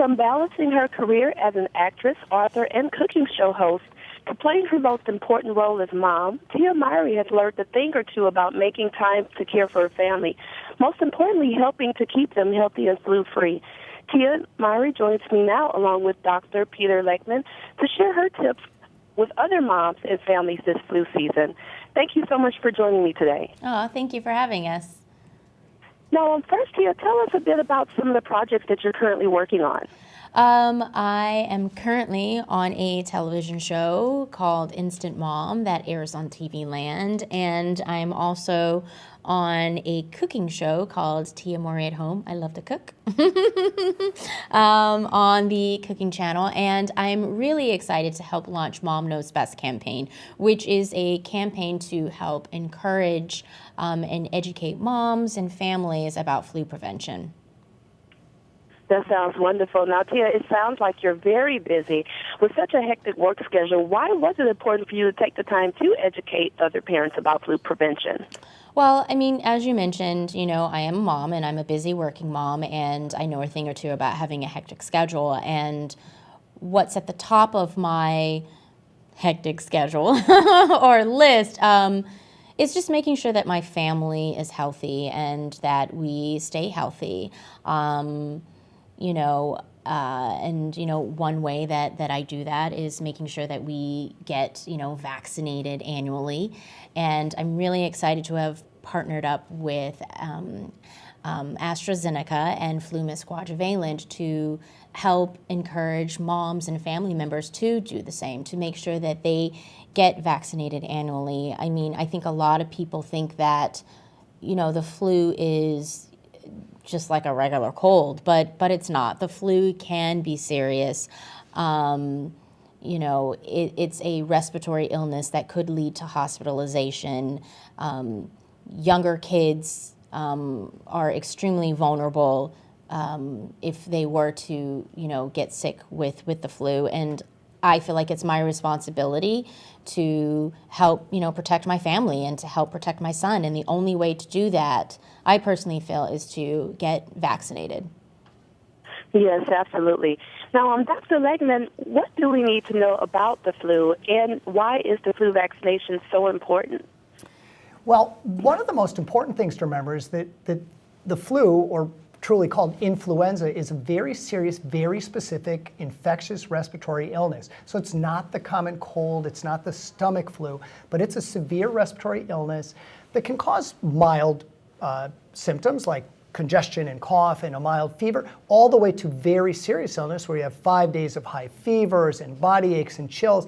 From balancing her career as an actress, author, and cooking show host to playing her most important role as mom, Tia Mowry has learned a thing or two about making time to care for her family, most importantly, helping to keep them healthy and flu-free. Tia Mowry joins me now, along with Dr. Peter Leckman, to share her tips with other moms and families this flu season. Thank you so much for joining me today. Oh, thank you for having us. Now, first, Tia, tell us a bit about some of the projects that you're currently working on. I am currently on a television show called Instant Mom that airs on TV Land, and I'm also on a cooking show called Tia Mowry at Home. I love to cook on the cooking channel, and I'm really excited to help launch Mom Knows Best campaign, which is a campaign to help encourage and educate moms and families about flu prevention. That sounds wonderful. Now, Tia, it sounds like you're very busy with such a hectic work schedule. Why was it important for you to take the time to educate other parents about flu prevention? Well, I mean, as you mentioned, you know, I am a mom and I'm a busy working mom, and I know a thing or two about having a hectic schedule. And what's at the top of my hectic schedule or list is just making sure that my family is healthy and that we stay healthy. And one way that I do that is making sure that we get, vaccinated annually. And I'm really excited to have partnered up with AstraZeneca and Flumis Quadrivalent to help encourage moms and family members to do the same, to make sure that they get vaccinated annually. I mean, I think a lot of people think that, the flu is just like a regular cold, but it's not. The flu can be serious. It's a respiratory illness that could lead to hospitalization. Younger kids are extremely vulnerable if they were to, get sick with the flu. And I feel like it's my responsibility to help, protect my family and to help protect my son. And the only way to do that, I personally feel, is to get vaccinated. Yes, absolutely. Now, Dr. Legman, what do we need to know about the flu, and why is the flu vaccination so important? Well, one of the most important things to remember is that the flu, or truly called influenza, is a very serious, very specific infectious respiratory illness. So it's not the common cold, it's not the stomach flu, but it's a severe respiratory illness that can cause mild symptoms like congestion and cough and a mild fever, all the way to very serious illness where you have 5 days of high fevers and body aches and chills.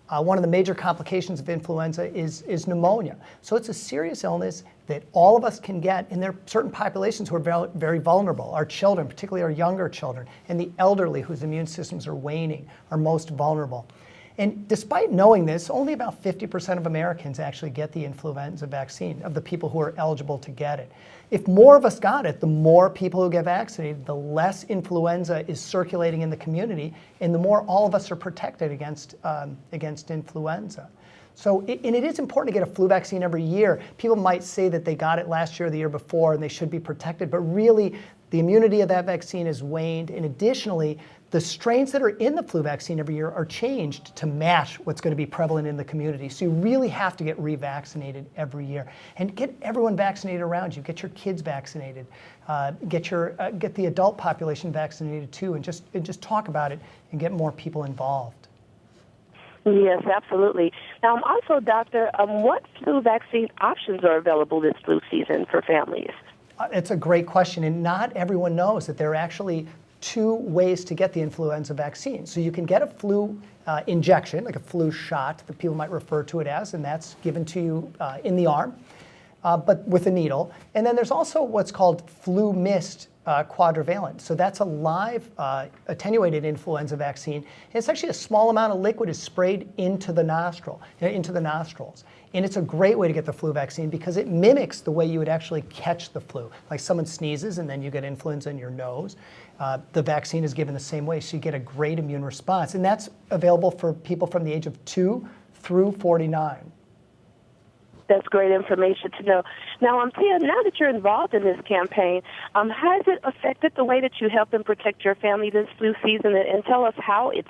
One of the major complications of influenza is pneumonia. So it's a serious illness that all of us can get, and there are certain populations who are very vulnerable. Our children, particularly our younger children, and the elderly whose immune systems are waning, are most vulnerable. And despite knowing this, only about 50% of Americans actually get the influenza vaccine, of the people who are eligible to get it. If more of us got it, the more people who get vaccinated, the less influenza is circulating in the community, and the more all of us are protected against influenza. So, and it is important to get a flu vaccine every year. People might say that they got it last year or the year before and they should be protected, but really the immunity of that vaccine has waned, and additionally, the strains that are in the flu vaccine every year are changed to match what's going to be prevalent in the community. So you really have to get revaccinated every year. And get everyone vaccinated around you. Get your kids vaccinated. Get the adult population vaccinated too, and just talk about it and get more people involved. Yes, absolutely. Now, also, Doctor, what flu vaccine options are available this flu season for families? It's a great question, and not everyone knows that there are actually 2 ways to get the influenza vaccine. So you can get a flu injection, like a flu shot that people might refer to it as, and that's given to you in the arm, but with a needle. And then there's also what's called flu mist quadrivalent. So that's a live attenuated influenza vaccine. And it's actually a small amount of liquid is sprayed into the nostrils. And it's a great way to get the flu vaccine because it mimics the way you would actually catch the flu. Like someone sneezes and then you get influenza in your nose. The vaccine is given the same way, so you get a great immune response. And that's available for people from the age of 2 through 49. That's great information to know. Now, Tia, now that you're involved in this campaign, has it affected the way that you help and protect your family this flu season? And tell us how it's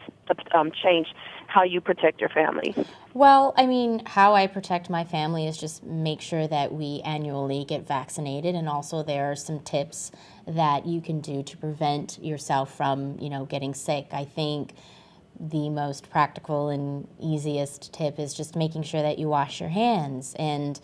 changed how you protect your family. Well, I mean, how I protect my family is just make sure that we annually get vaccinated, and also there are some tips that you can do to prevent yourself from, getting sick. I think the most practical and easiest tip is just making sure that you wash your hands and,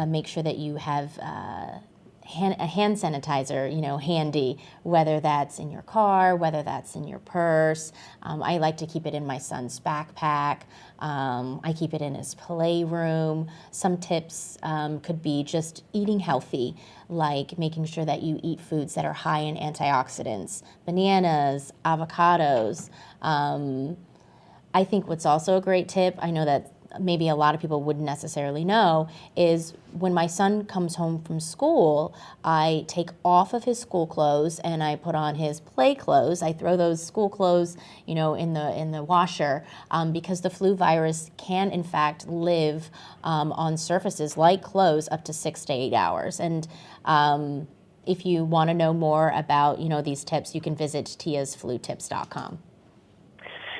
make sure that you have a hand sanitizer, handy, whether that's in your car, whether that's in your purse. I like to keep it in my son's backpack. I keep it in his playroom. Some tips could be just eating healthy, like making sure that you eat foods that are high in antioxidants, bananas, avocados. I think what's also a great tip, I know that maybe a lot of people wouldn't necessarily know, is when my son comes home from school, I take off of his school clothes and I put on his play clothes. I throw those school clothes, in the washer, because the flu virus can in fact live on surfaces like clothes up to 6 to 8 hours. And if you want to know more about these tips, you can visit tiasflutips.com.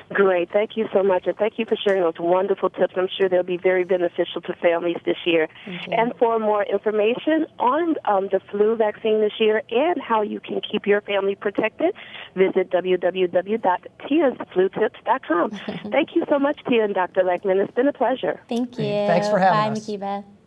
Great. Thank you so much. And thank you for sharing those wonderful tips. I'm sure they'll be very beneficial to families this year. And for more information on the flu vaccine this year and how you can keep your family protected, visit www.tiasflutips.com. Thank you so much, Tia and Dr. Leckman. It's been a pleasure. Thank you. Thanks for having us. Bye, Makiba.